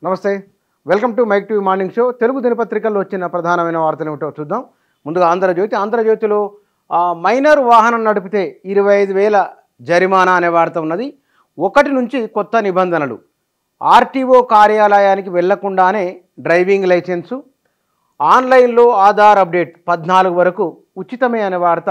నమస్తే, welcome to mic TV morning show. Telugu దినపత్రికల్లో వచ్చిన ప్రధానమైన వార్తలు ఏమిటో చూద్దాం. ముందుగా ఆంధ్రజ్యోతిలో మైనర్ వాహనం నడిపితే 25,000 జరిమానా అనే వార్త ఉన్నది. 1 నుంచి కొత్త నిబంధనలు. ఆర్టీఓ కార్యాలయానికి వెళ్లకుండానే డ్రైవింగ్ లైసెన్సు, ఆన్లైన్లో ఆధార్ అప్డేట్ 14 వరకు ఉచితమే అనే వార్త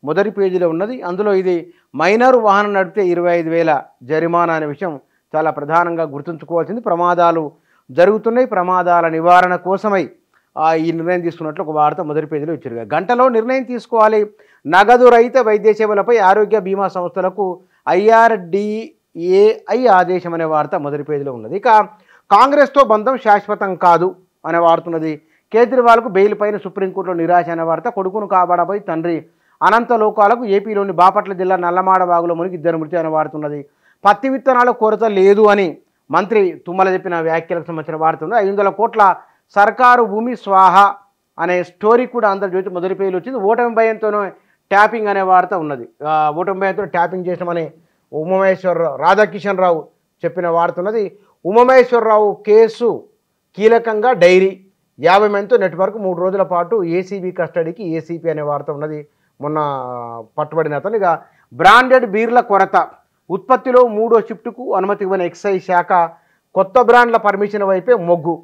మొదటి పేజీలో ఉన్నది. అందులో ఇది మైనర్ వాహనం నడిపితే 25,000 జరిమానా అనే విషయం చాలా ప్రధానంగా గుర్తుంచుకోవాల్సింది. ప్రమాదాలు జరుగుతున్నాయి, ప్రమాదాల నివారణ కోసమై ఈ నిర్ణయం తీసుకున్నట్లు ఒక వార్త మొదటి పేజీలో ఇచ్చారు. గంటలో నిర్ణయం తీసుకోవాలి. నగదు రహిత వైద్య సేవలపై ఆరోగ్య బీమా సంస్థలకు IRDAI ఆదేశం అనే వార్త మొదటి పేజీలో ఉన్నది. ఇక కాంగ్రెస్తో బంధం శాశ్వతం కాదు అనే వార్త ఉన్నది. కేజ్రీవాల్కు బెయిల్ పైన సుప్రీంకోర్టులో నిరాశ అనే వార్త. కొడుకును కాపాడబోయి తండ్రి అనంత లోకాలకు. ఏపీలోని బాపట్ల జిల్లా నల్లమాడ వాగులో మునిగి 2 మృతి అనే వార్త ఉన్నది. పత్తి విత్తనాల కొరత లేదు అని మంత్రి తుమ్మల చెప్పిన వ్యాఖ్యలకు సంబంధించిన వార్త ఉంది. 500 కోట్ల సర్కారు భూమి స్వాహ అనే స్టోరీ కూడా ఆంధ్రజ్యోతి మొదటి పేజీలో వచ్చింది. ఓటమి భయంతోనే ట్యాపింగ్ అనే వార్త ఉన్నది. ఓటమి భయంతో ట్యాపింగ్ చేసినామని ఉమామహేశ్వరరావు రాధాకిషన్ రావు చెప్పిన వార్త ఉన్నది. ఉమామహేశ్వరరావు కేసు కీలకంగా డైరీ 50 మందితో నెట్వర్క్ 3 రోజుల పాటు ఏసీబీ కస్టడీకి ఏసీపీ అనే వార్త ఉన్నది. మొన్న పట్టుబడిన అతను. ఇక బ్రాండెడ్ బీర్ల కొరత, ఉత్పత్తిలో 3వ షిఫ్ట్కు అనుమతి ఇవ్వని ఎక్సైజ్ శాఖ, కొత్త బ్రాండ్ల పర్మిషన్ వైపే మొగ్గు.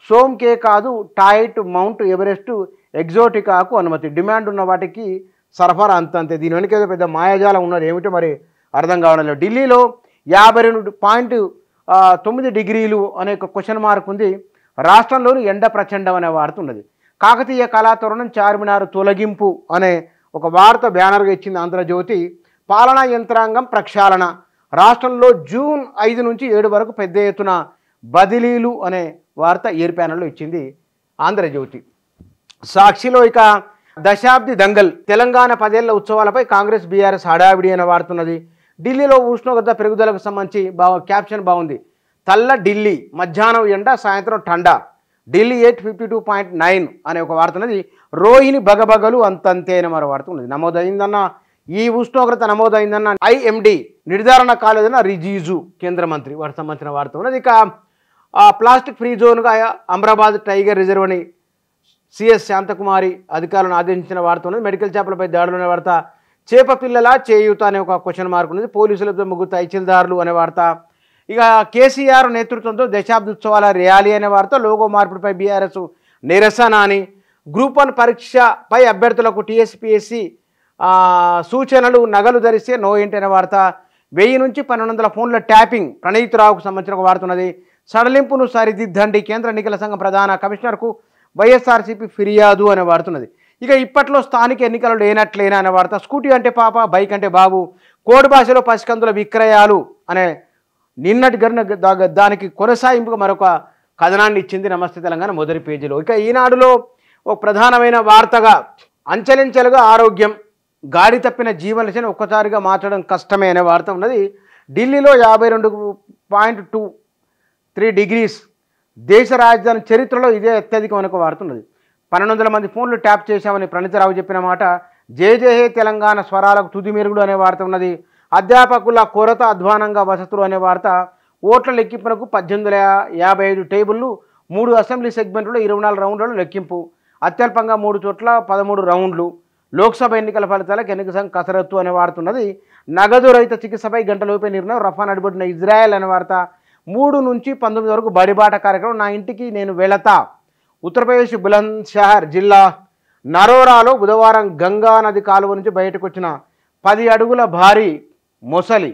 సోమ్కే కాదు, టాయిట్, మౌంట్ ఎవరెస్ట్, ఎగ్జోటికాకు అనుమతి. డిమాండ్ ఉన్న వాటికి సరఫరా అంతే. దీని వెనుక ఏదో పెద్ద మాయాజాలం ఉన్నది, ఏమిటో మరి అర్థం కావడం లేదు. ఢిల్లీలో 52.9 డిగ్రీలు అనే ఒక క్వశ్చన్ మార్క్ ఉంది. రాష్ట్రంలోని ఎండ ప్రచండం అనే వార్త ఉన్నది. కాకతీయ కళాతోరణం చార్మినార్ తొలగింపు అనే ఒక వార్త బ్యానర్గా ఇచ్చింది ఆంధ్రజ్యోతి. పాలనా యంత్రాంగం ప్రక్షాళన, రాష్ట్రంలో జూన్ 5 నుంచి 7 వరకు పెద్ద ఎత్తున బదిలీలు అనే వార్త ఎయిర్ ప్యానల్లో ఇచ్చింది ఆంధ్రజ్యోతి. సాక్షిలో ఇక దశాబ్ది దంగల్, తెలంగాణ 10 ఏళ్ల ఉత్సవాలపై కాంగ్రెస్ బీఆర్ఎస్ హడావిడి అనే వార్త ఉన్నది. ఢిల్లీలో ఉష్ణోగ్రత పెరుగుదలకు సంబంధించి క్యాప్షన్ బాగుంది. తల్ల ఢిల్లీ, మధ్యాహ్నం ఎండ, సాయంత్రం టండా. ఢిల్లీ 852.9 అనే ఒక వార్త ఉన్నది. రోహిణి బగబగలు అంతంతే అనే మరో వార్త ఉన్నది. నమోదైందన్న ఈ ఉష్ణోగ్రత నమోదైందన్న IMD నిర్ధారణ కాలేదన్న రిజిజు కేంద్ర మంత్రి, వాటికి సంబంధించిన వార్త ఉన్నది. ఇక ప్లాస్టిక్ ఫ్రీ జోన్గా అమరాబాద్ టైగర్ రిజర్వ్ అని సిఎస్ శాంతకుమారి అధికారులను ఆదేశించిన వార్త ఉన్నది. మెడికల్ చేపలపై దాడులు అనే వార్త. చేప పిల్లల చేయూత అనే ఒక క్వశ్చన్ మార్క్ ఉన్నది. పోలీసులతో ముగ్గురు తహసీల్దారులు అనే వార్త. ఇక కేసీఆర్ నేతృత్వంతో దశాబ్ది ఉత్సవాల ర్యాలీ అనే వార్త. లోగో మార్పుపై బీఆర్ఎస్ నిరసన అని. గ్రూప్ 1 పరీక్షపై అభ్యర్థులకు TSPSC సూచనలు, నగలు ధరిస్తే నో ఏంటి అనే వార్త. 1000 నుంచి 1200 ఫోన్ల ట్యాపింగ్, ప్రణీత్ రావుకు సంబంధించిన ఒక వార్త ఉన్నది. సడలింపును సరిదిద్దండి, కేంద్ర ఎన్నికల సంఘం ప్రధాన కమిషనర్కు వైఎస్ఆర్సీపీ ఫిర్యాదు అనే వార్త ఉన్నది. ఇక ఇప్పట్లో స్థానిక ఎన్నికలు లేనట్లేనా అనే వార్త. స్కూటీ అంటే పాప, బైక్ అంటే బాబు, కోడి భాషలో పసికందుల విక్రయాలు అనే నిన్నటి దానికి కొనసాగింపుగా మరొక కథనాన్ని ఇచ్చింది నమస్తే తెలంగాణ మొదటి పేజీలో. ఇక ఈనాడులో ఒక ప్రధానమైన వార్తగా అంచెలంచెలుగా ఆరోగ్యం, గాడి తప్పిన జీవనశైలిని ఒక్కసారిగా మార్చడం కష్టమే అనే వార్త ఉన్నది. ఢిల్లీలో 52.23 డిగ్రీస్, దేశ రాజధాని చరిత్రలో ఇదే అత్యధికం అనే ఒక వార్త ఉన్నది. 1200 మంది ఫోన్లు ట్యాప్ చేశామని ప్రణీతరావు చెప్పిన మాట. జేజేహే తెలంగాణ స్వరాలకు తుది మెరుగుడు అనే వార్త ఉన్నది. అధ్యాపకుల కొరత, అధ్వానంగా వసతులు అనే వార్త. ఓట్ల లెక్కింపునకు 1855 టేబుళ్లు, 3 అసెంబ్లీ సెగ్మెంట్లో 24 రౌండ్లలో లెక్కింపు. అత్యల్పంగా 3 చోట్ల 13 రౌండ్లు. లోక్సభ ఎన్నికల ఫలితాలకు ఎన్నిక సంఘం కసరత్తు అనే వార్త ఉన్నది. నగదు రహిత చికిత్సపై గంటలోపే నిర్ణయం, రఫా నడిబడిన ఇజ్రాయెల్ అనే వార్త. 3 నుంచి 19 వరకు బడిబాట కార్యక్రమం, నా ఇంటికి నేను వెళతా. ఉత్తరప్రదేశ్ బులంద్ షహర్ జిల్లా నరోరాలో బుధవారం గంగా నది కాలువ నుంచి బయటకు వచ్చిన 10 అడుగుల భారీ మొసలి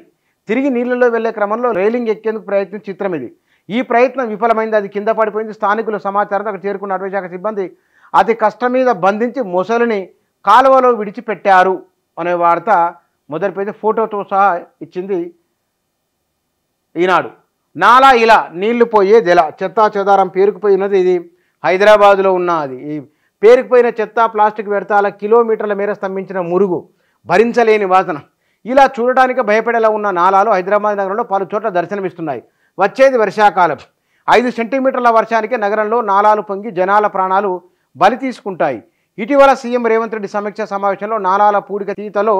తిరిగి నీళ్ళలో వెళ్లే క్రమంలో రైలింగ్ ఎక్కేందుకు ప్రయత్నం చిత్రం ఇది. ఈ ప్రయత్నం విఫలమైంది, అది కింద పడిపోయింది. స్థానికుల సమాచారంతో అక్కడ చేరుకున్న అటవీశాఖ సిబ్బంది అతి కష్టం మీద బంధించి మొసలిని కాలువలో విడిచిపెట్టారు అనే వార్త మొదటి పేజీ ఫోటోతో సహా ఇచ్చింది ఈనాడు. నాలా ఇలా నీళ్లు పోయేది ఎలా, చెత్తా చెదారం పేరుకుపోయినది. ఇది హైదరాబాదులో ఉన్న అది. ఈ పేరుకుపోయిన చెత్త, ప్లాస్టిక్ వ్యర్థాల కిలోమీటర్ల మేర స్తంభించిన మురుగు, భరించలేని వాసన. ఇలా చూడటానికి భయపడేలా ఉన్న నాలాలు హైదరాబాద్ నగరంలో పలు చోట్ల దర్శనమిస్తున్నాయి. వచ్చేది వర్షాకాలం. 5 సెంటీమీటర్ల వర్షానికే నగరంలో నాలాలు పొంగి జనాల ప్రాణాలు బలి తీసుకుంటాయి. ఇటీవల సీఎం రేవంత్ రెడ్డి సమీక్ష సమావేశంలో నాలాల పూడిక తీతలో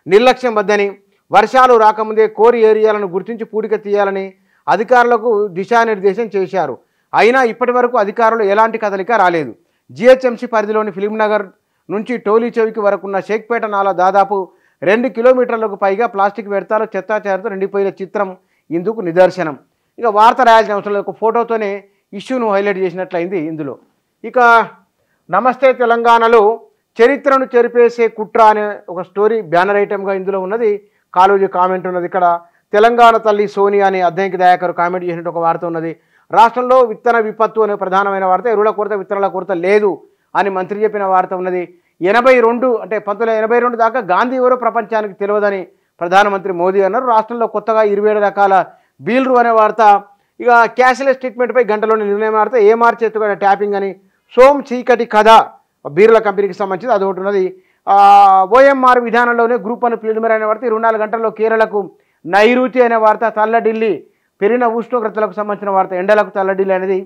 నిర్లక్ష్యం వద్దని, వర్షాలు రాకముందే కోరి ఏరియాలను గుర్తించి పూడిక తీయాలని, అధికారులకు దిశానిర్దేశం చేశారు. అయినా ఇప్పటి వరకు అధికారులు ఎలాంటి కదలిక రాలేదు. జిహెచ్ఎంసీ పరిధిలోని ఫిలింనగర్ నుంచి టోలీ చెవికి వరకు ఉన్న షేక్పేట నాలా దాదాపు 2 కిలోమీటర్లకు పైగా ప్లాస్టిక్ వ్యర్థాలు చెత్తాచెదరతో నిండిపోయిన చిత్రం ఇందుకు నిదర్శనం. ఇక వార్త రాయాల్సిన అవసరం లేదు, ఒక ఫోటోతోనే ఇష్యూను హైలైట్ చేసినట్లయింది ఇందులో. ఇక నమస్తే తెలంగాణలో చరిత్రను చెరిపేసే కుట్ర అనే ఒక స్టోరీ బ్యానర్ ఐటెంగా ఇందులో ఉన్నది. కాళోజీ కామెంట్ ఉన్నది. ఇక్కడ తెలంగాణ తల్లి సోనియా అని అద్దంకి దయాకర్ కామెంట్ చేసినట్టు ఒక వార్త ఉన్నది. రాష్ట్రంలో విత్తన విపత్తు అనే ప్రధానమైన వార్త, ఎరువుల కొరత విత్తనాల కొరత లేదు అని మంత్రి చెప్పిన వార్త ఉన్నది. 82 అంటే 1982 దాకా గాంధీ ఎవరో ప్రపంచానికి తెలియదని ప్రధానమంత్రి మోదీ అన్నారు. రాష్ట్రంలో కొత్తగా 27 రకాల బీల్రు అనే వార్త. ఇక క్యాష్లెస్ ట్రీట్మెంట్పై గంటలోని నిర్ణయం వార్త. ఏమార్ చేతుగా ట్యాపింగ్ అని సోమ్ చీకటి కథ బీర్ల కంపెనీకి సంబంధించి అది ఒకటి ఉన్నది. ఓఎంఆర్ విధానంలోనే గ్రూప్ 1 ప్రిలిమినరీ అనే వార్త. 24 గంటల్లో కేరళకు నైరుతి అనే వార్త. తల్లడిల్లి పెరిగిన ఉష్ణోగ్రతలకు సంబంధించిన వార్త, ఎండలకు తల్లడిల్లి అనేది.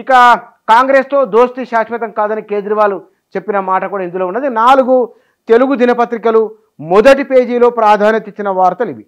ఇక కాంగ్రెస్తో దోస్తీ శాశ్వతం కాదని కేజ్రీవాల్ చెప్పిన మాట కూడా ఇందులో ఉన్నది. 4 తెలుగు దినపత్రికలు మొదటి పేజీలో ప్రాధాన్యత ఇచ్చిన వార్తలు ఇవి.